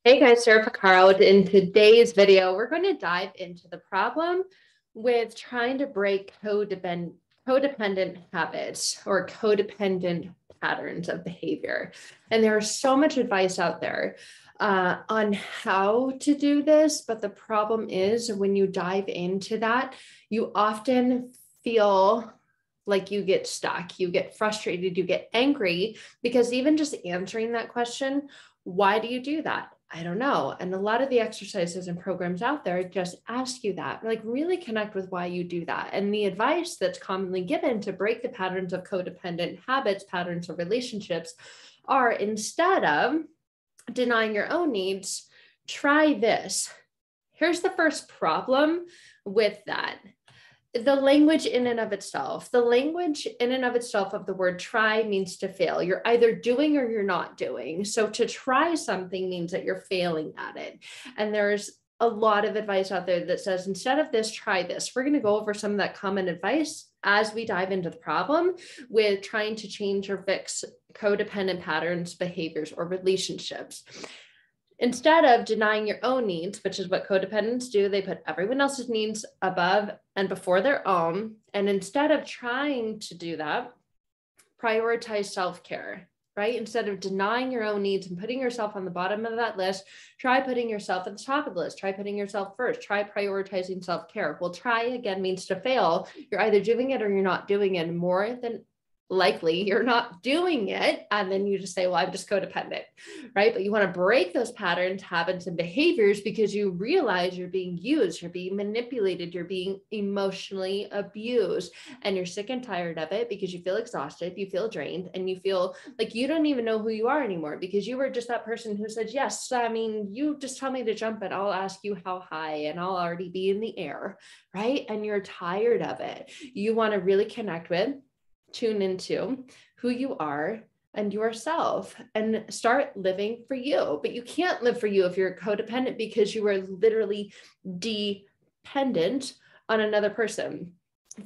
Hey guys, Sarah Pacaro. In today's video, we're going to dive into the problem with trying to break codependent habits or codependent patterns of behavior. And there's so much advice out there on how to do this, but the problem is when you dive into that, you often feel like you get stuck, you get frustrated, you get angry, because even just answering that question, why do you do that? I don't know. And a lot of the exercises and programs out there just ask you that, like really connect with why you do that. And the advice that's commonly given to break the patterns of codependent habits, patterns of relationships are, instead of denying your own needs, try this. Here's the first problem with that. The language in and of itself, of the word try means to fail. You're either doing or you're not doing. So to try something means that you're failing at it. And there's a lot of advice out there that says, instead of this, try this. We're going to go over some of that common advice as we dive into the problem with trying to change or fix codependent patterns, behaviors, or relationships. Instead of denying your own needs, which is what codependents do, they put everyone else's needs above and before their own. And instead of trying to do that, prioritize self-care, right? Instead of denying your own needs and putting yourself on the bottom of that list, try putting yourself at the top of the list. Try putting yourself first. Try prioritizing self-care. Well, try again means to fail. You're either doing it or you're not doing it. More than likely you're not doing it. And then you just say, well, I'm just codependent, right? But you want to break those patterns, habits, and behaviors because you realize you're being used, you're being manipulated, you're being emotionally abused, and you're sick and tired of it because you feel exhausted, you feel drained, and you feel like you don't even know who you are anymore because you were just that person who said, yes, I mean, you just tell me to jump and I'll ask you how high and I'll already be in the air, right? And you're tired of it. You want to really connect with, tune into who you are and yourself and start living for you. But you can't live for you if you're codependent because you are literally dependent on another person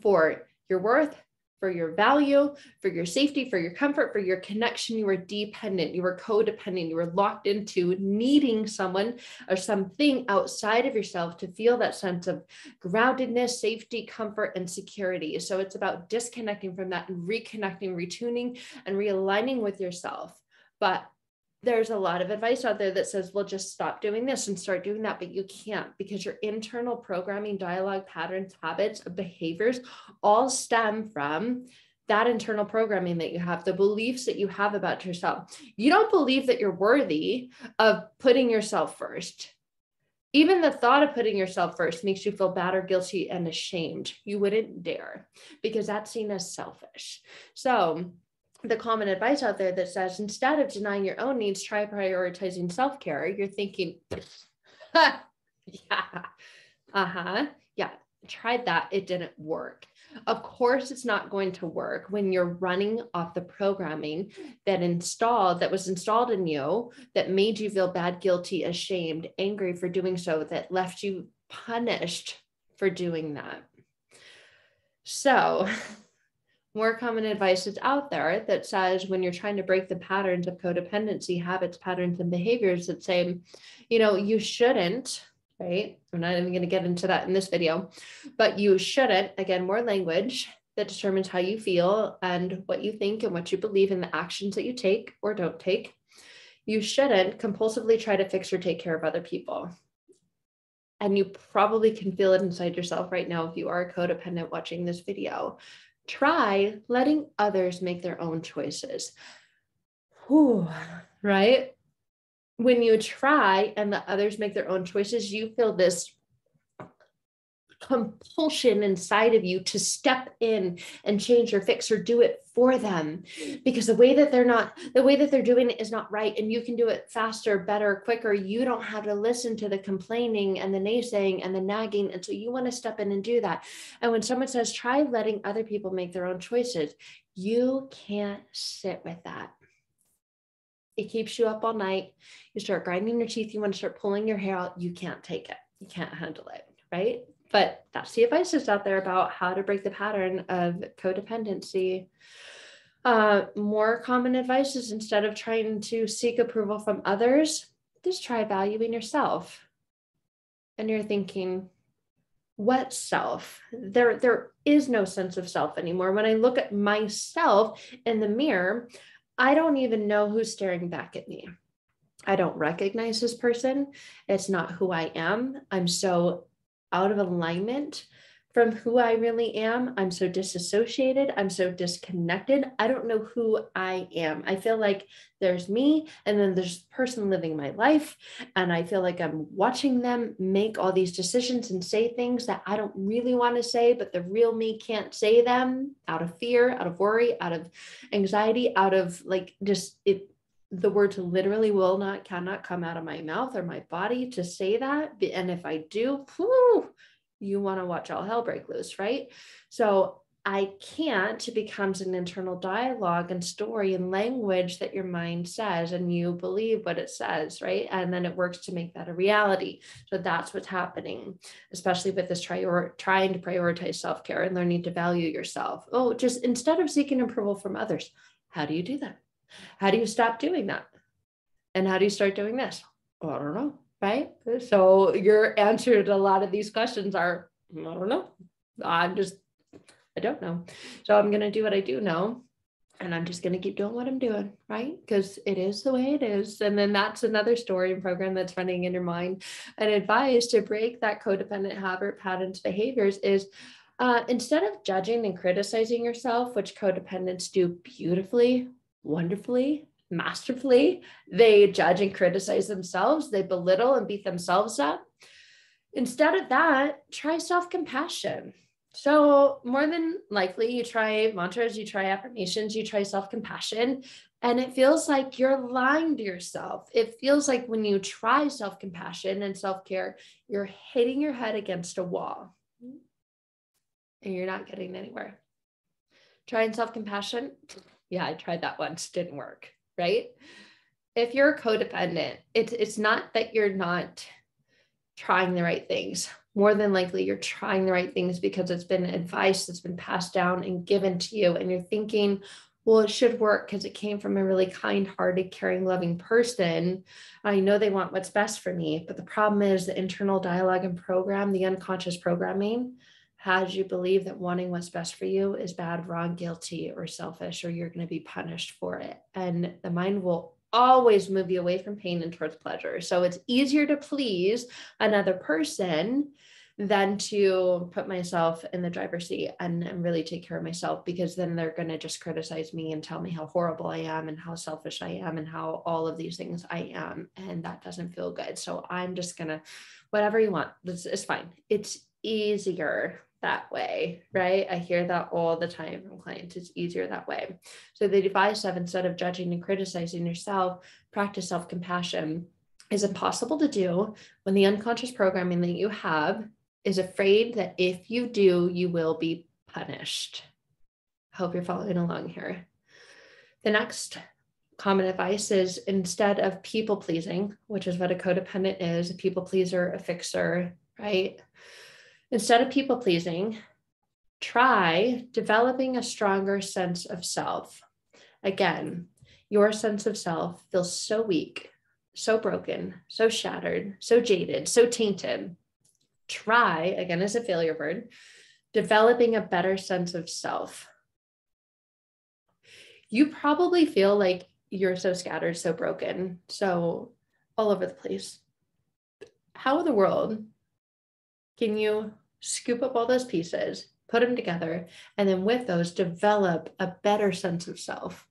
for your worth, for your value, for your safety, for your comfort, for your connection. You are dependent, you are codependent, you are locked into needing someone or something outside of yourself to feel that sense of groundedness, safety, comfort, and security. So it's about disconnecting from that and reconnecting, retuning, and realigning with yourself. But there's a lot of advice out there that says, well, just stop doing this and start doing that. But you can't, because your internal programming, dialogue, patterns, habits, behaviors all stem from that internal programming that you have, the beliefs that you have about yourself. You don't believe that you're worthy of putting yourself first. Even the thought of putting yourself first makes you feel bad or guilty and ashamed. You wouldn't dare, because that's seen as selfish. So the common advice out there that says, instead of denying your own needs, try prioritizing self-care. You're thinking, yeah, tried that. It didn't work. Of course, it's not going to work when you're running off the programming that was installed in you, that made you feel bad, guilty, ashamed, angry for doing so, that left you punished for doing that. So more common advice is out there that says, when you're trying to break the patterns of codependency, habits, patterns, and behaviors, that say, you shouldn't, right? I'm not even going to get into that in this video, but you shouldn't, again, more language that determines how you feel and what you think and what you believe in the actions that you take or don't take. You shouldn't compulsively try to fix or take care of other people. And you probably can feel it inside yourself right now if you are a codependent watching this video. Try letting others make their own choices. Whew, right? When you try and let others make their own choices, you feel this compulsion inside of you to step in and change or fix or do it for them, because the way that they're doing it is not right, and you can do it faster, better, quicker. You don't have to listen to the complaining and the naysaying and the nagging, and so you want to step in and do that. And when someone says, try letting other people make their own choices, you can't sit with that. It keeps you up all night. You start grinding your teeth. You want to start pulling your hair out. You can't take it. You can't handle it, right? But that's the advice that's out there about how to break the pattern of codependency. More common advice is, instead of trying to seek approval from others, just try valuing yourself. And you're thinking, what self? There is no sense of self anymore. When I look at myself in the mirror, I don't even know who's staring back at me. I don't recognize this person. It's not who I am. I'm so out of alignment from who I really am. I'm so disassociated. I'm so disconnected. I don't know who I am. I feel like there's me, and then there's a person living my life, and I feel like I'm watching them make all these decisions and say things that I don't really want to say, but the real me can't say them out of fear, out of worry, out of anxiety, out of like just it. The words literally cannot come out of my mouth or my body to say that. And if I do, whew, you want to watch all hell break loose, right? So I can't. It becomes an internal dialogue and story and language that your mind says, and you believe what it says, right? And then it works to make that a reality. So that's what's happening, especially with this trying to prioritize self-care and learning to value yourself. Oh, just instead of seeking approval from others, how do you do that? How do you stop doing that? And how do you start doing this? Well, I don't know, right? So your answer to a lot of these questions are, I don't know. I don't know. So I'm going to do what I do know. And I'm just going to keep doing what I'm doing, right? Because it is the way it is. And then that's another story and program that's running in your mind. And advice to break that codependent habit, patterns, behaviors is instead of judging and criticizing yourself, which codependents do beautifully, wonderfully, masterfully, they judge and criticize themselves, they belittle and beat themselves up. Instead of that, try self-compassion. So more than likely, you try mantras, you try affirmations, you try self-compassion, and it feels like you're lying to yourself. It feels like when you try self-compassion and self-care, you're hitting your head against a wall and you're not getting anywhere. Trying self-compassion, yeah, I tried that once, didn't work, right? If you're a codependent, it's not that you're not trying the right things. More than likely, you're trying the right things because it's been advice that's been passed down and given to you. And you're thinking, well, it should work because it came from a really kind-hearted, caring, loving person. I know they want what's best for me. But the problem is the internal dialogue and program, the unconscious programming, has you believe that wanting what's best for you is bad, wrong, guilty, or selfish, or you're going to be punished for it. And the mind will always move you away from pain and towards pleasure. So it's easier to please another person than to put myself in the driver's seat and really take care of myself, because then they're going to just criticize me and tell me how horrible I am and how selfish I am and how all of these things I am. And that doesn't feel good. So I'm just going to, whatever you want, it's fine. It's easier that way, right? I hear that all the time from clients. It's easier that way. So the advice of, instead of judging and criticizing yourself, practice self-compassion is impossible to do when the unconscious programming that you have is afraid that if you do, you will be punished. I hope you're following along here. The next common advice is, instead of people pleasing, which is what a codependent is, a people pleaser, a fixer, right? Instead of people pleasing, try developing a stronger sense of self. Again, your sense of self feels so weak, so broken, so shattered, so jaded, so tainted. Try, again, as a failure word, developing a better sense of self. You probably feel like you're so scattered, so broken, so all over the place. How in the world can you scoop up all those pieces, put them together, and then with those, develop a better sense of self?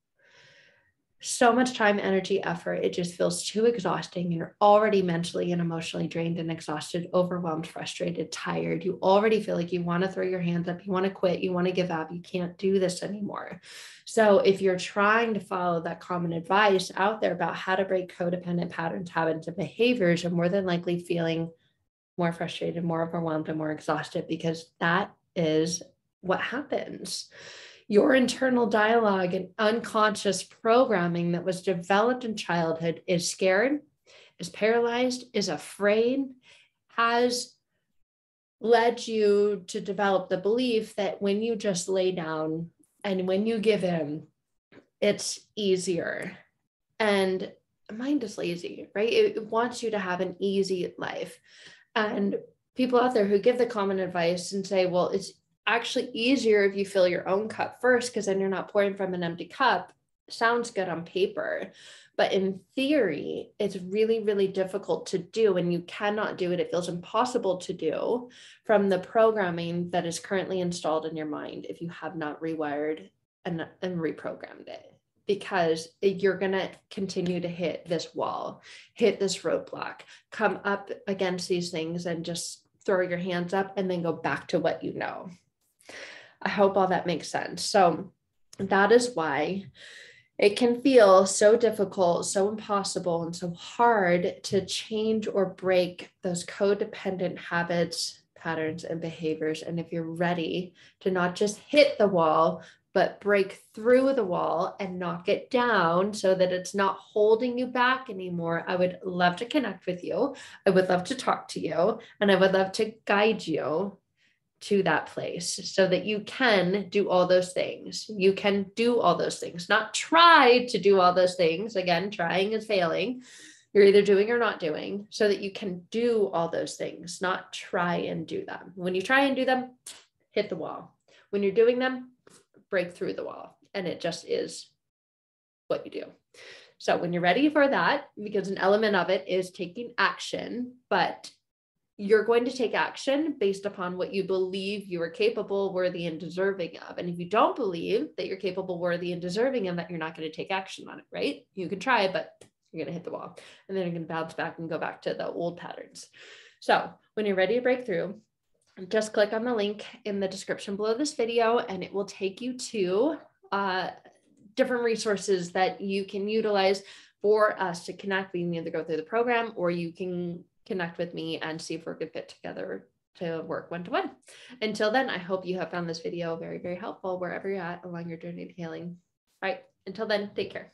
So much time, energy, effort, it just feels too exhausting. And you're already mentally and emotionally drained and exhausted, overwhelmed, frustrated, tired. You already feel like you want to throw your hands up, you want to quit, you want to give up, you can't do this anymore. So if you're trying to follow that common advice out there about how to break codependent patterns, habits, and behaviors, you're more than likely feeling more frustrated, more overwhelmed, and more exhausted, because that is what happens. Your internal dialogue and unconscious programming that was developed in childhood is scared, is paralyzed, is afraid, has led you to develop the belief that when you just lay down and when you give in, it's easier. And mind is lazy, right? It wants you to have an easy life. And people out there who give the common advice and say, well, it's actually easier if you fill your own cup first, because then you're not pouring from an empty cup. Sounds good on paper, but in theory, it's really, really difficult to do, and you cannot do it. It feels impossible to do from the programming that is currently installed in your mind if you have not rewired and reprogrammed it. Because you're going to continue to hit this wall, hit this roadblock, come up against these things and just throw your hands up and then go back to what you know. I hope all that makes sense. So that is why it can feel so difficult, so impossible, and so hard to change or break those codependent habits, patterns, and behaviors. And if you're ready to not just hit the wall, but break through the wall and knock it down so that it's not holding you back anymore, I would love to connect with you. I would love to talk to you, and I would love to guide you to that place so that you can do all those things. You can do all those things, not try to do all those things. Again, trying is failing. You're either doing or not doing, so that you can do all those things, not try and do them. When you try and do them, hit the wall. When you're doing them, break through the wall. And it just is what you do. So when you're ready for that, because an element of it is taking action, but you're going to take action based upon what you believe you are capable, worthy, and deserving of. And if you don't believe that you're capable, worthy, and deserving of that, you're not going to take action on it, right? You can try, but you're going to hit the wall, and then you're going to bounce back and go back to the old patterns. So when you're ready to break through, just click on the link in the description below this video, and it will take you to different resources that you can utilize for us to connect. We can either go through the program, or you can connect with me and see if we're a good fit together to work one-to-one. Until then, I hope you have found this video very, very helpful wherever you're at along your journey to healing. All right, until then, take care.